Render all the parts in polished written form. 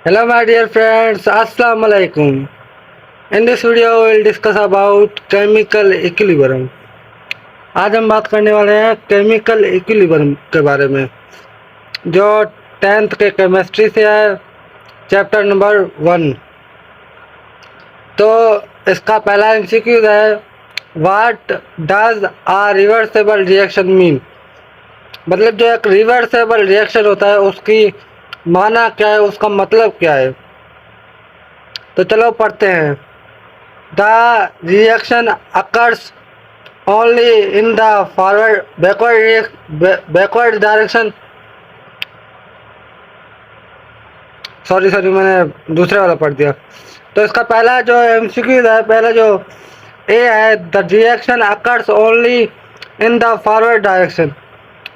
Hello my dear friends, Assalamu alaikum. In this video we will discuss about chemical equilibrium. आज हम बात करने वाले हैं केमिकल इक्विलिब्रियम के बारे में, जो 10th के केमिस्ट्री से है, चैप्टर नंबर 1। तो इसका पहला एमसीक्यू है, what does a reversible reaction mean. मतलब जो एक रिवर्सेबल रिएक्शन होता है उसकी माना क्या है, उसका मतलब क्या है। तो चलो पढ़ते हैं। The reaction occurs only in the backward direction. Sorry मैंने दूसरे वाला पढ़ दिया। तो इसका पहला जो एमसीक्यू है, पहला जो ए है, the reaction occurs only in the forward direction.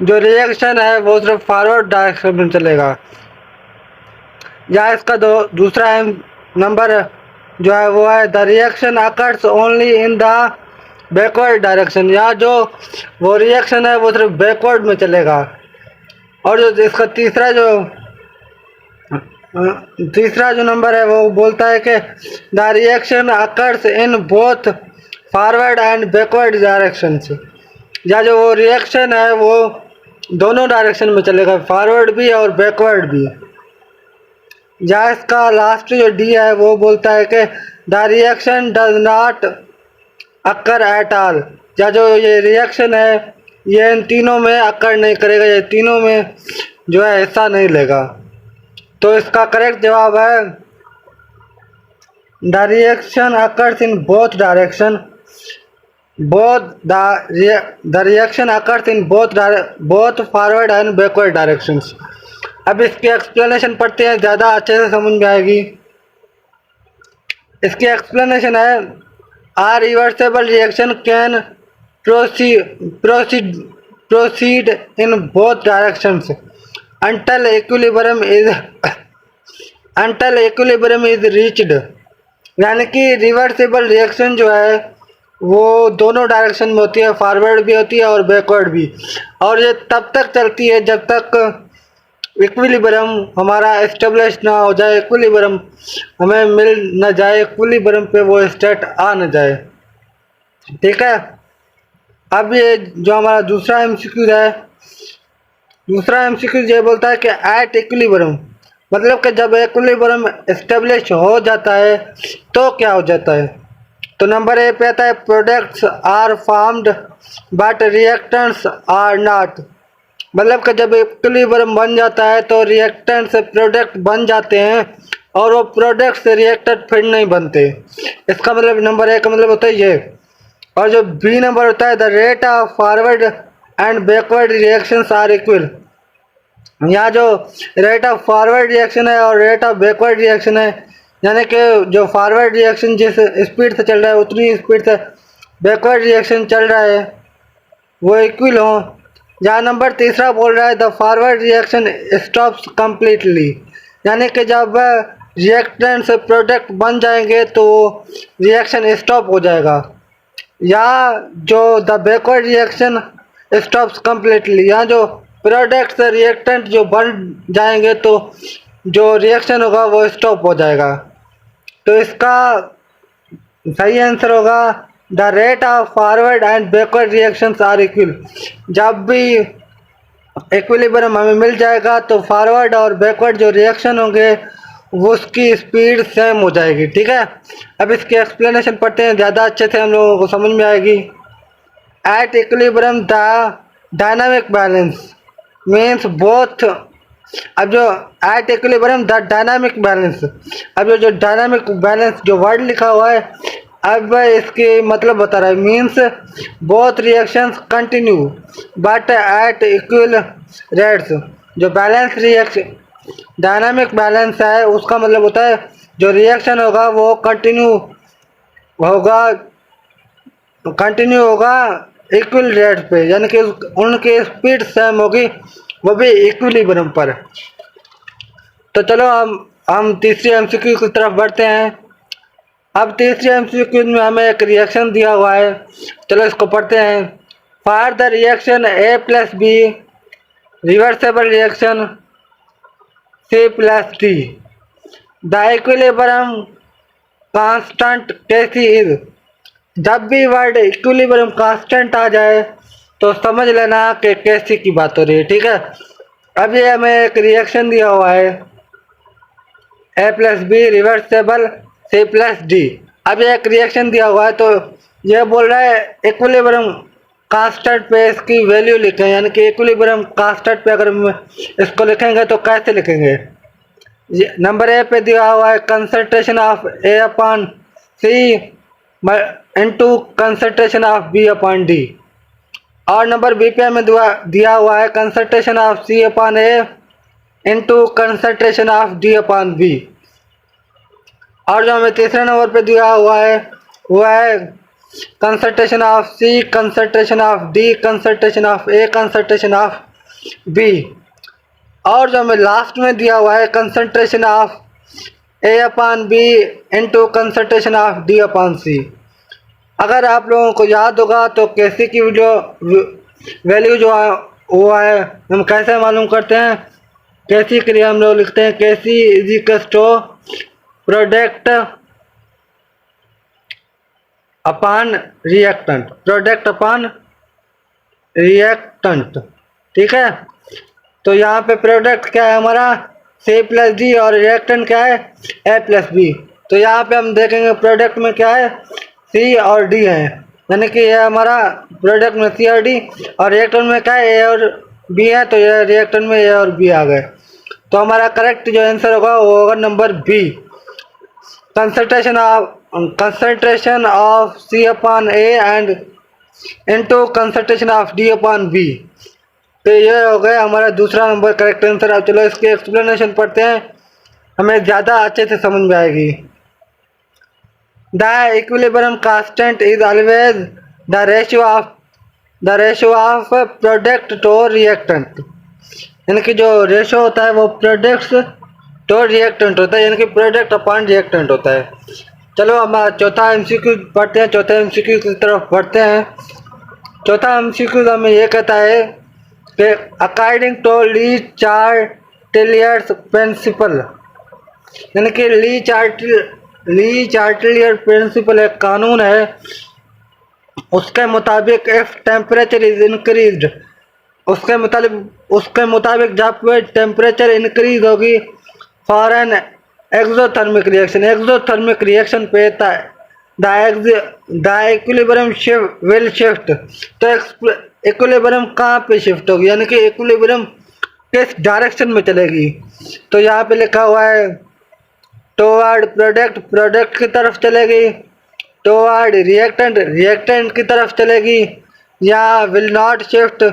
जो रिएक्शन है वो सिर्फ फॉरवर्ड डायरेक्शन में चलेगा। या इसका दूसरा नंबर जो है वो है, the reaction occurs only in the backward direction. या जो वो रिएक्शन है वो सिर्फ बैकवर्ड में चलेगा। और जो इसका तीसरा जो नंबर है वो बोलता है कि the reaction occurs in both forward and backward directions. या जो वो रिएक्शन है वो दोनों डायरेक्शन में चलेगा, फॉरवर्ड भी और बैकवर्ड भी। या इसका लास्ट जो डी है वो बोलता है कि the reaction does not occur at all. या जो ये रिएक्शन है ये इन तीनों में अकर नहीं करेगा, ये तीनों में जो है हिस्सा नहीं लेगा। तो इसका करेक्ट जवाब है the reaction occurs in both direction. The reaction occurs in both forward and backward directions. अब इसकी एक्सप्लेनेशन पढ़ते हैं, ज़्यादा अच्छे से समझ में आएगी। इसकी एक्सप्लेनेशन है, a reversible reaction can proceed in both directions until equilibrium is reached। यानी कि रिवर्सेबल रिएक्शन जो है वो दोनों डायरेक्शन में होती है, फॉरवर्ड भी होती है और बैकवर्ड भी। और ये तब तक चलती है जब तक इक्विलिब्रियम हमारा एस्टेब्लिश ना हो जाए, इक्विलिब्रियम हमें मिल ना जाए, इक्विलिब्रियम पे वो स्टेट आ ना जाए। ठीक है। अब ये जो हमारा दूसरा एमसीक्यू है, दूसरा एमसीक्यू ये बोलता है कि एट इक्विलिब्रियम, मतलब कि जब इक्विलिब्रियम एस्टेब्लिश हो जाता है तो क्या हो जाता है। तो नंबर ए पे आता है, products are formed but reactants are not. मतलब कि जब इक्विलिब्रियम बन जाता है तो रिएक्टेंट से प्रोडक्ट बन जाते हैं और वो प्रोडक्ट से रिएक्टेंट फिर नहीं बनते। इसका मतलब नंबर ए का मतलब होता है ये। और जो बी नंबर होता है, the rate of forward and backward reactions are equal. यहाँ जो रेट ऑफ फॉरवर्ड रिएक्शन है और रेट ऑफ बैकवर्ड रिएक्शन है, यानी कि जो फॉरवर्ड रिएक्शन जिस स्पीड से चल रहा है उतनी स्पीड से बैकवर्ड रिएक्शन चल रहा है वो इक्वल हो। जहाँ नंबर तीसरा बोल रहा है, the forward reaction stops completely. यानी कि जब रिएक्टेंट से प्रोडक्ट बन जाएंगे तो रिएक्शन स्टॉप हो जाएगा। या जो the backward reaction stops completely, या जो प्रोडक्ट से रिएक्टेंट जो बन जाएंगे तो जो रिएक्शन होगा वो स्टॉप हो जाएगा। तो इसका सही आंसर होगा the rate of forward and backward reactions are equal. जब भी इक्विलिब्रियम हमें मिल जाएगा तो फॉरवर्ड और बैकवर्ड जो रिएक्शन होंगे वो उसकी स्पीड सेम हो जाएगी। ठीक है। अब इसकी एक्सप्लेनेशन पढ़ते हैं, ज़्यादा अच्छे से हम लोगों को समझ में आएगी। At equilibrium the dynamic balance means both. अब जो at equilibrium the dynamic balance, अब जो डायनामिक बैलेंस जो वर्ड लिखा हुआ है, अब इसके मतलब बता रहा है, means both reactions continue but at equal rates. जो बैलेंस रिएक्शन डायनामिक बैलेंस है उसका मतलब होता है जो रिएक्शन होगा वो कंटिन्यू होगा इक्वल रेट पे, यानी कि उनकी स्पीड सेम होगी, वो भी इक्विलिब्रियम पर। तो चलो हम तीसरी एमसीक्यू की तरफ बढ़ते हैं। अब तीसरे एमसीक्यू में हमें एक रिएक्शन दिया हुआ है, चलो इसको पढ़ते हैं। For the reaction A plus B reversible reaction C plus D. The equilibrium constant Kc is. जब भी वर्ड इक्विलिब्रियम कांस्टेंट आ जाए तो समझ लेना कि कैसी की बात हो रही है, ठीक है। अब ये हमें एक रिएक्शन दिया हुआ है A plus B reversible C plus D. अब ये एक रिएक्शन दिया हुआ है तो ये बोल रहा है इक्विलिब्रियम कांस्टेंट पे इसकी वैल्यू लिखें, यानी कि इक्विलिब्रियम कांस्टेंट पे अगर इसको लिखेंगे तो कैसे लिखेंगे। नंबर ए पे दिया हुआ है concentration of A upon C into concentration of B upon D, और नंबर बी पे हमें दिया हुआ है concentration of C upon A into concentration of D upon B, और जो हमें तीसरे नंबर पे दिया हुआ है वो है concentration of C concentration of D concentration of A concentration of B, और जो हमें लास्ट में दिया हुआ है concentration of A upon B into concentration of D upon C. अगर आप लोगों को याद होगा तो कैसी की वैल्यू जो है वो है हम कैसे मालूम करते हैं। कैसी के लिए हम लोग लिखते हैं Kc is equal to product upon reactant, product upon reactant, ठीक है। तो यहाँ पे प्रोडक्ट क्या है हमारा सी प्लस डी और रिएक्टेंट क्या है ए प्लस बी। तो यहाँ पे हम देखेंगे प्रोडक्ट में क्या है सी और डी है, यानी कि यह हमारा प्रोडक्ट में सी और डी, और रिएक्टेंट में क्या है ए और बी है, तो यह रिएक्टेंट में ए और बी आ गए। तो हमारा करेक्ट जो आंसर होगा वो होगा number B, concentration of C upon A and into concentration of D upon B. तो ये हो गया हमारा दूसरा नंबर करेक्ट आंसर। अब चलो इसके एक्सप्लेनेशन पढ़ते हैं, हमें ज़्यादा अच्छे से समझ में आएगी। The equilibrium constant is always the ratio of product to reactant, यानी कि जो रेशियो होता है वो प्रोडक्ट्स टू रिएक्टेंट होता है, यानी कि प्रोडक्ट अपॉन रिएक्टेंट होता है। चलो हम चौथा एमसीक्यू पढ़ते हैं, चौथा एमसीक्यू की तरफ बढ़ते हैं। चौथा एमसीक्यू हमें ये कहता है कि अकॉर्डिंग टू ली चार्टिलियर्स प्रिंसिपल, यानी कि ली चार्टिलियर प्रिंसिपल एक कानून है, उसके मुताबिक इफ टेम्परेचर इज इंक्रीज्ड, उसके मुताबिक जब टेम्परेचर इंक्रीज होगी फॉर एन एक्सोथर्मिक रिएक्शन पे द इक्विलिब्रियम विल शिफ्ट। तो इक्विलिब्रियम कहाँ पे शिफ्ट होगी, यानी कि इक्विलिब्रियम किस डायरेक्शन में चलेगी। तो यहाँ पे लिखा हुआ है टुवर्ड प्रोडक्ट की तरफ चलेगी, टुवर्ड रिएक्टेंट की तरफ चलेगी, या विल नॉट शिफ्ट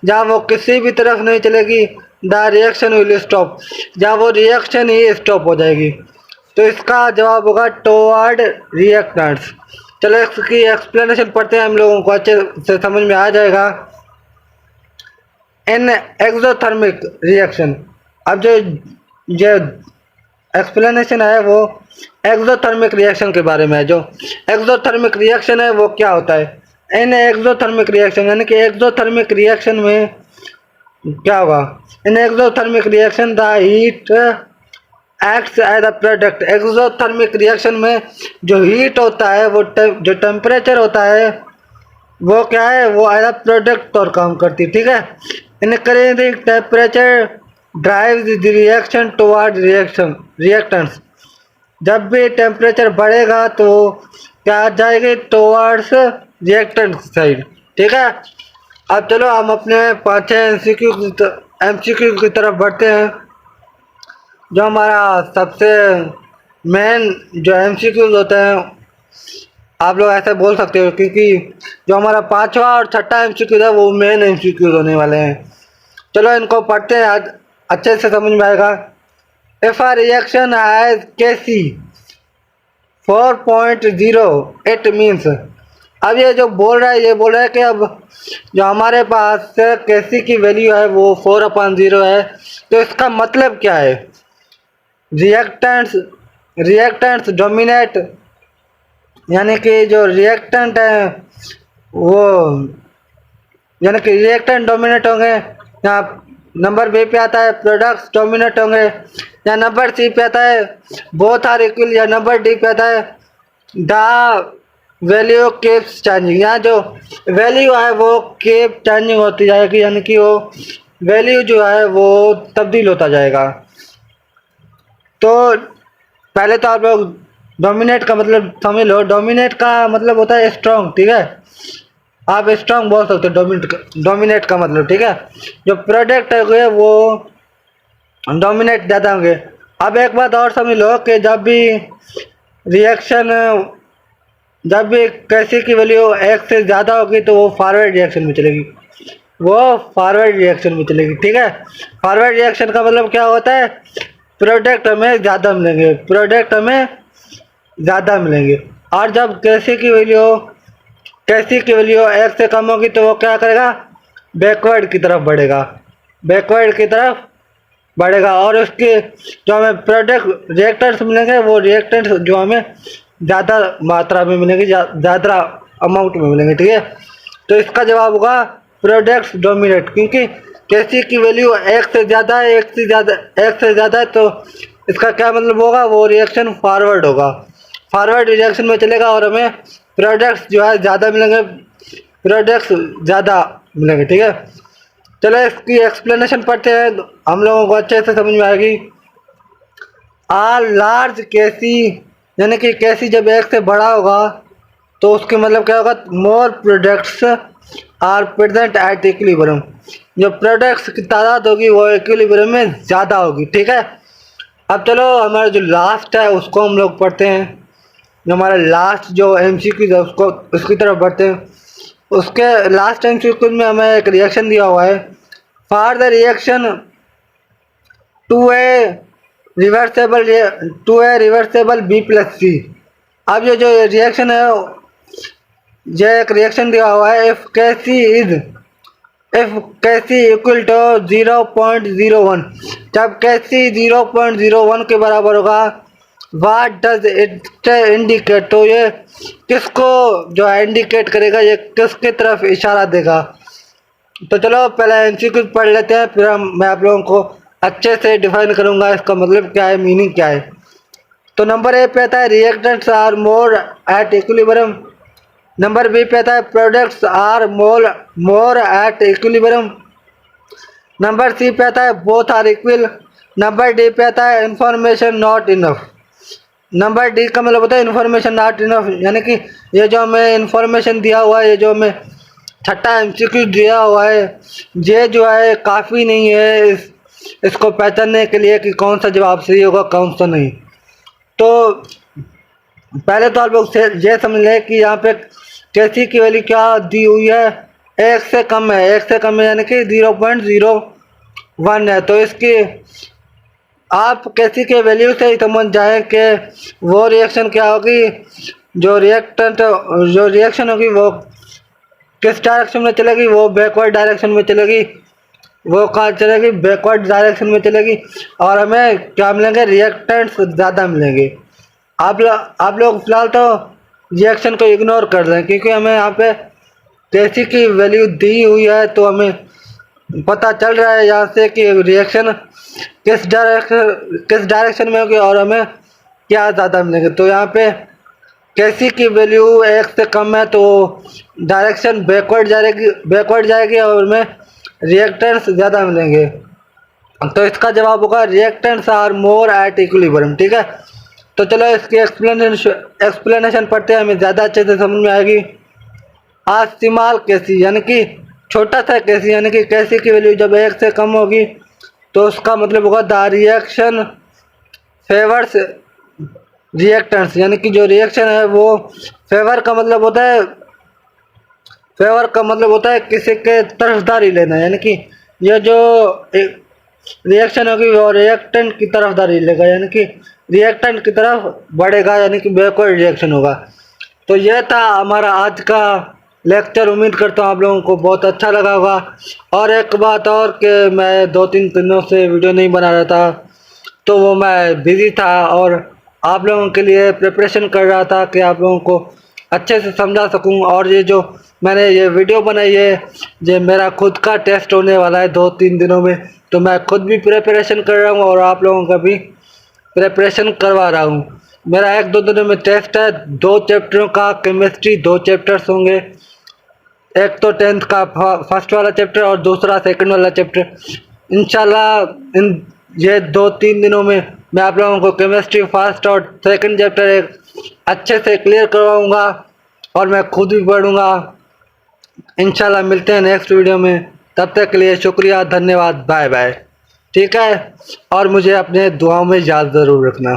जहाँ वो किसी भी तरफ नहीं चलेगी, द रिएक्शन विल स्टॉप जहाँ वो रिएक्शन ही स्टॉप हो जाएगी। तो इसका जवाब होगा टुवर्ड रिएक्टेंट्स। चलो इसकी एक्सप्लेनेशन पढ़ते हैं, हम लोगों को अच्छे से समझ में आ जाएगा। इन एक्सोथर्मिक रिएक्शन, अब जो एक्सप्लेनेशन है वो एक्सोथर्मिक रिएक्शन के बारे में है। जो एक्सोथर्मिक रिएक्शन है वो क्या होता है, इन एक्सोथर्मिक रिएक्शन, यानी कि एक्सोथर्मिक रिएक्शन में क्या होगा। In exothermic reaction the heat acts as a product, exothermic reaction में जो हीट होता है वो जो टेम्परेचर होता है वो क्या है, वो एज अ प्रोडक्ट और काम करती है, ठीक है। Increasing temperature drives the reaction toward reactants, जब भी टेम्परेचर बढ़ेगा तो क्या जाएगी टुवर्ड्स रिएक्टेंट साइड, ठीक है। अब चलो हम अपने 5 एमसीक्यू की तरफ बढ़ते हैं। जो हमारा सबसे मेन जो एमसीक्यूज होते हैं, आप लोग ऐसे बोल सकते हो, क्योंकि जो हमारा 5वां और 6ठा एमसीक्यू है वो मेन एमसीक्यूज होने वाले हैं। चलो इनको पढ़ते हैं, आज अच्छे से समझ में आएगा। If a reaction has Kc 4.0 it means, अब ये जो बोल रहा है ये बोल रहा है कि अब जो हमारे पास Kc की वैल्यू है वो 4/0 है, तो इसका मतलब क्या है। रिएक्टेंट्स डोमिनेट, यानी कि जो रिएक्टेंट है वो, यानी कि रिएक्टेंट डोमिनेट होंगे यहाँ नंबर बी पे आता है प्रोडक्ट्स डोमिनेट होंगे, या नंबर सी पे आता है बोथ आर इक्वल, या नंबर डी पे आता है द वैल्यू कीप्स चेंजिंग। यहाँ जो वैल्यू है वो कीप चेंजिंग होती जाएगी, यानी कि वो वैल्यू जो है वो तब्दील होता जाएगा। तो पहले तो आप लोग डोमिनेट का मतलब समझ लो। डोमिनेट का मतलब होता है स्ट्रॉन्ग, ठीक है। आप स्ट्रॉन्ग बोल सकते हो डोमिनेट का मतलब, ठीक है। जो प्रोडक्ट है वो डोमिनेट ज़्यादा होंगे। अब एक बात और समझ लो कि रिएक्शन जब भी कैसी की वैल्यू एक से ज़्यादा होगी तो वो फॉरवर्ड रिएक्शन में चलेगी, वो फॉरवर्ड रिएक्शन में चलेगी, ठीक है। फॉरवर्ड रिएक्शन का मतलब क्या होता है, प्रोडक्ट हमें ज़्यादा मिलेंगे, प्रोडक्ट हमें ज़्यादा मिलेंगे। और जब कैसी की वैल्यू एक से कम होगी तो वो क्या करेगा, बैकवर्ड की तरफ बढ़ेगा, बैकवर्ड की तरफ बढ़ेगा। और उसके जो हमें प्रोडक्ट रिएक्टेंट्स मिलेंगे वो रिएक्टेंट्स जो हमें ज़्यादा मात्रा में मिलेंगे, ज़्यादा अमाउंट में मिलेंगे, ठीक है। तो इसका जवाब होगा प्रोडक्ट्स डोमिनेट, क्योंकि कैसी की वैल्यू एक से ज़्यादा है, एक से ज़्यादा है, तो इसका क्या मतलब होगा, वो रिएक्शन फॉरवर्ड होगा, फॉरवर्ड रिएक्शन में चलेगा और हमें प्रोडक्ट्स जो है ज़्यादा मिलेंगे, प्रोडक्ट्स ज़्यादा मिलेंगे, ठीक है। चलो इसकी एक्सप्लेनेशन पढ़ते हैं, हम लोगों को अच्छे से समझ में आएगी। आर लार्ज केसी, यानी कि केसी जब एक से बड़ा होगा तो उसके मतलब क्या होगा, more products are present at equilibrium, जो प्रोडक्ट्स की तादाद होगी वो इक्विलिब्रियम में ज़्यादा होगी, ठीक है। अब चलो हमारा जो लास्ट है उसको हम लोग पढ़ते हैं। जो हमारा लास्ट जो एमसीक्यू है उसको उसकी तरफ बढ़ते हैं। उसके लास्ट एमसीक्यू में हमें एक रिएक्शन दिया हुआ है, for the reaction two A reversible B plus C. अब ये जो रिएक्शन है, ये एक रिएक्शन दिया हुआ है, इफ कैसी इक्वल टू 0.01, जब कैसी 0.01 के बराबर होगा, वाट डज इट इंडिकेट, तो ये किसको जो है इंडिकेट करेगा, ये किसके तरफ इशारा देगा। तो चलो पहले एमसीक्यू पढ़ लेते हैं, फिर मैं आप लोगों को अच्छे से डिफाइन करूंगा इसका मतलब क्या है, मीनिंग क्या है। तो नंबर ए पे आता है reactants are more at equilibrium, number B पे आता है products are more at equilibrium, number C पे आता है both are equal, number D पे आता है information not enough. Number D का मतलब होता है इन्फॉर्मेशन नॉट इनफ, यानी कि ये जो हमें इन्फॉर्मेशन दिया हुआ है, ये जो हमें छठा एमसीक्यू दिया हुआ है, ये जो है काफ़ी नहीं है इसको पहचानने के लिए कि कौन सा जवाब सही होगा कौन सा नहीं। तो पहले तो आप लोग ये समझ लें कि यहाँ पे कैसी की वैल्यू क्या दी हुई है, एक से कम है, एक से कम है यानी कि 0.01 है। तो इसकी आप कैसी के वैल्यू से ही समझ जाए कि वो रिएक्शन क्या होगी, जो रिएक्शन होगी वो किस डायरेक्शन में चलेगी, वो बैकवर्ड डायरेक्शन में चलेगी, वो कहाँ चलेगी, बैकवर्ड डायरेक्शन में चलेगी। और हमें क्या मिलेंगे, रिएक्टेंट्स ज़्यादा मिलेंगे। आप लोग फिलहाल तो रिएक्शन को इग्नोर कर दें, क्योंकि हमें यहाँ पे कैसी की वैल्यू दी हुई है, तो हमें पता चल रहा है यहाँ से कि रिएक्शन किस डायरेक्शन में होगी और हमें क्या ज़्यादा मिलेंगे। तो यहाँ पे कैसी की वैल्यू एक से कम है तो डायरेक्शन बैकवर्ड जाएगी और हमें रिएक्टेंट्स ज़्यादा मिलेंगे। तो इसका जवाब होगा reactants are more at equilibrium, ठीक है। तो चलो इसकी एक्सप्लेनेशन पढ़ते हैं, हमें ज़्यादा अच्छे से समझ में आएगी। स्मॉल कैसी, यानी कि छोटा सा कैसी, यानी कि कैसी की वैल्यू जब एक से कम होगी तो उसका मतलब होगा द रिएक्शन फेवर्स रिएक्टेंट्स, यानी कि जो रिएक्शन है वो फेवर का मतलब होता है किसी के तरफदारी लेना, यानी कि ये जो रिएक्शन होगी वो रिएक्टेंट की तरफदारी लेगा, यानी कि रिएक्टेंट की तरफ बढ़ेगा, यानी कि बैकवर्ड रिएक्शन होगा। तो यह था हमारा आज का लेक्चर, उम्मीद करता हूँ आप लोगों को बहुत अच्छा लगा होगा। और एक बात और कि मैं 2-3 दिनों से वीडियो नहीं बना रहा था, तो वो मैं बिज़ी था और आप लोगों के लिए प्रिपरेशन कर रहा था कि आप लोगों को अच्छे से समझा सकूं। और ये जो मैंने ये वीडियो बनाई है, ये मेरा खुद का टेस्ट होने वाला है 2-3 दिनों में, तो मैं खुद भी प्रिपरेशन कर रहा हूँ और आप लोगों का भी प्रिपरेशन करवा रहा हूँ। मेरा 1-2 दिनों में टेस्ट है, 2 चैप्टरों का केमिस्ट्री, 2 चैप्टर्स होंगे। एक तो 10th का फर्स्ट वाला चैप्टर और दूसरा सेकंड वाला चैप्टर। इंशाल्लाह इन ये 2-3 दिनों में मैं आप लोगों को केमिस्ट्री फर्स्ट और सेकंड चैप्टर एक अच्छे से क्लियर करवाऊंगा और मैं खुद भी पढ़ूंगा। इंशाल्लाह मिलते हैं नेक्स्ट वीडियो में, तब तक के लिए शुक्रिया, धन्यवाद, बाय बाय। ठीक है, और मुझे अपने दुआओं में याद ज़रूर रखना।